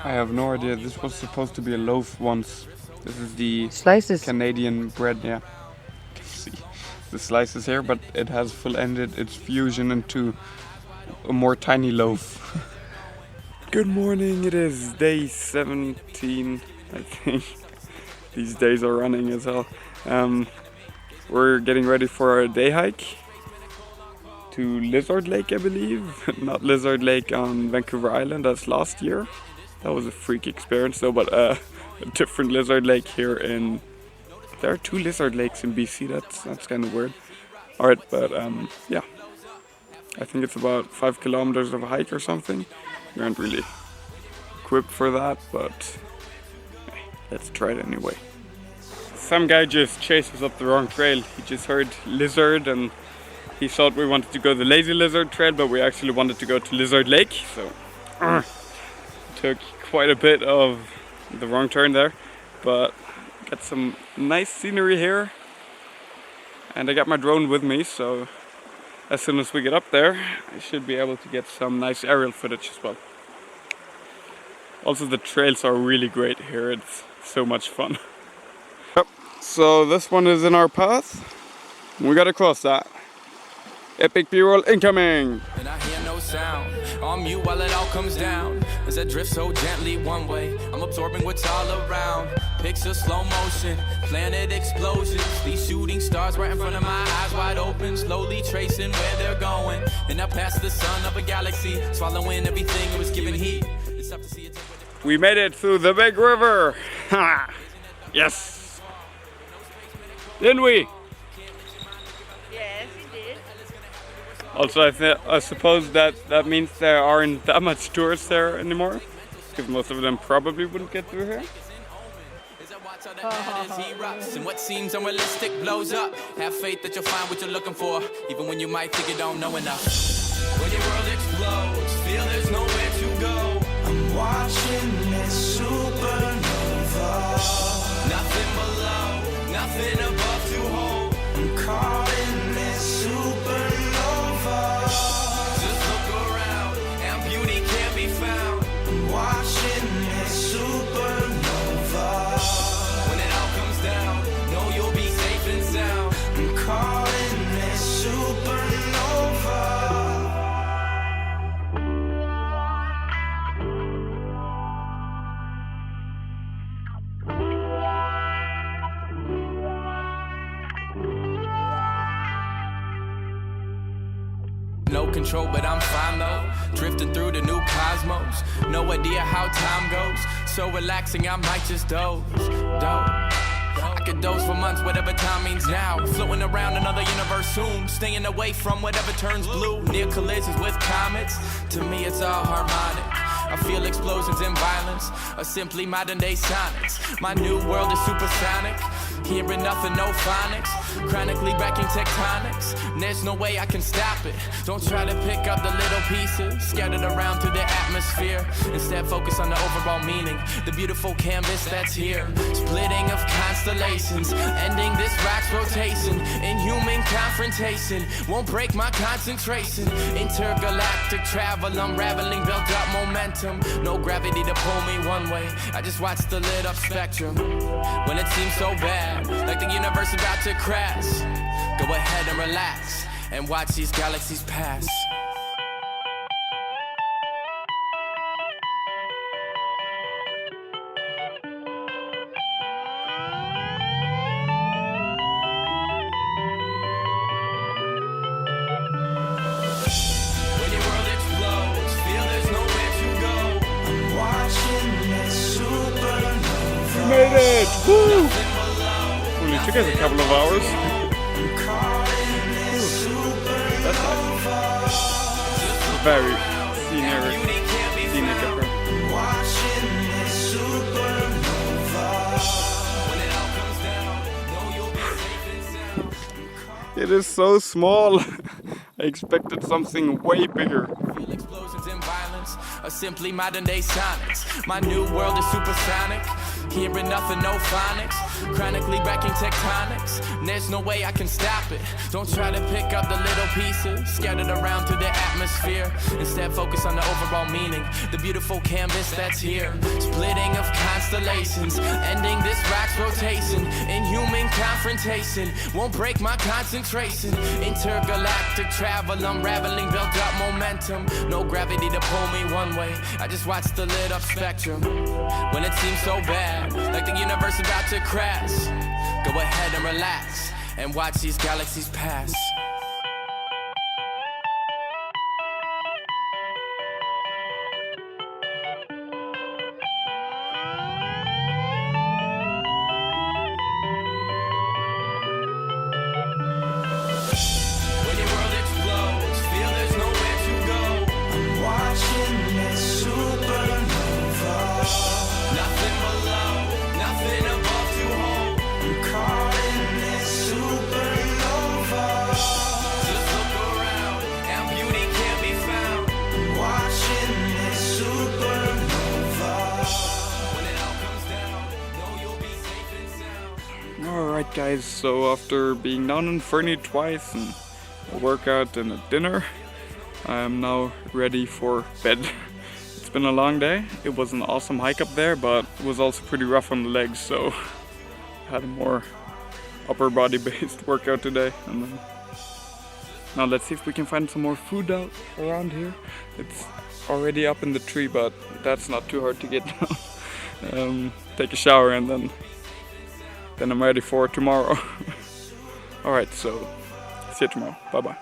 I have no idea. This was supposed to be a loaf once. This is the Slices. Canadian bread, yeah. You can see the slices here, but it has full ended its fusion into a more tiny loaf. Good morning, it is day 17, I think. These days are running as hell. We're getting ready for a day hike to Lizard Lake, I believe. Not Lizard Lake on Vancouver Island as last year. That was a freak experience though, but a different Lizard Lake here in... There are 2 Lizard Lakes in BC, that's kind of weird. Alright, but yeah. I think it's about 5 kilometers of a hike or something. We aren't really equipped for that, but hey, let's try it anyway. Some guy just chased us up the wrong trail. He just heard lizard and he thought we wanted to go the Lazy Lizard trail, but we actually wanted to go to Lizard Lake. So took quite a bit of the wrong turn there, but got some nice scenery here. And I got my drone with me, so as soon as we get up there, I should be able to get some nice aerial footage as well. Also, the trails are really great here. It's so much fun. Yep. So this one is in our path. We gotta cross that. Epic B-roll incoming! And I hear no sound on mute while it all comes down. As I drift so gently one way, I'm absorbing what's all around. Picture slow motion, planet explosions. These shooting stars right in front of my eyes wide open, slowly tracing where they're going. And I pass the sun of a galaxy, swallowing everything it was giving heat. It's tough to see it. We made it through the big river! Ha! Yes! Didn't we? Yes, we did. Also, I suppose that means there aren't that much tourists there anymore, because most of them probably wouldn't get through here. And what seems unrealistic blows up. Have faith that you'll find what you're looking for, even when you might think you don't know enough. When your world explodes, feel there's nowhere to go. I'm watching this supernova. Nothing below, nothing above to hold. I'm caught in this supernova. Just look around, and beauty can't be found. I'm watching this supernova. When it all comes down, know you'll be safe and sound. I'm caught in this supernova. No control, but I'm fine though. Drifting through the new cosmos. No idea how time goes. So relaxing, I might just doze. I could doze for months, whatever time means now. Floating around another universe soon. Staying away from whatever turns blue. Near collisions with comets. To me, it's all harmonic. I feel explosions and violence, or simply modern day sonics. My new world is supersonic. Hearing nothing, no phonics. Chronically wrecking tectonics. There's no way I can stop it. Don't try to pick up the little pieces scattered around through the atmosphere. Instead, focus on the overall meaning. The beautiful canvas that's here. Splitting of constellations. Ending this rock's rotation. Inhuman confrontation. Won't break my concentration. Intergalactic travel. Unraveling built up momentum. No gravity to pull me one way. I just watch the lit up spectrum. When it seems so bad, like the universe about to crash. Go ahead and relax and watch these galaxies pass. When your world explodes, feel there's nowhere to go. I'm watching this supernova. We made it! Woo! Only took us a couple of hours. That's nice. Very scenic approach. It is so small. I expected something way bigger. Explosions and violence are simply modern day sonics. My new world is supersonic. Hearing nothing, no phonics. Chronically wrecking tectonics. There's no way I can stop it. Don't try to pick up the little pieces scattered around through the atmosphere. Instead, focus on the overall meaning, the beautiful canvas that's here. Splitting of constellations, ending this rock's rotation. Inhuman confrontation won't break my concentration. Intergalactic travel, unraveling, built up momentum. No gravity to pull me one way. I just watch the lit up spectrum. When it seems so bad, like the universe about to crash, go ahead and relax and watch these galaxies pass. When your world explodes, feel there's nowhere to go. I'm watching this supernova. Nothing below, nothing above to hold. I'm caught in this supernova. Just look around, and beauty can't be found. I'm watching this supernova. When it all comes down, know you'll be safe and sound. Alright guys, so after being down in Fernie twice and a workout and a dinner, I am now ready for bed. It's been a long day. It was an awesome hike up there, but it was also pretty rough on the legs, so I had a more upper body based workout today. And then now let's see if we can find some more food out around here. It's already up in the tree, but that's not too hard to get down. Take a shower and then I'm ready for tomorrow. Alright, so see you tomorrow. Bye bye.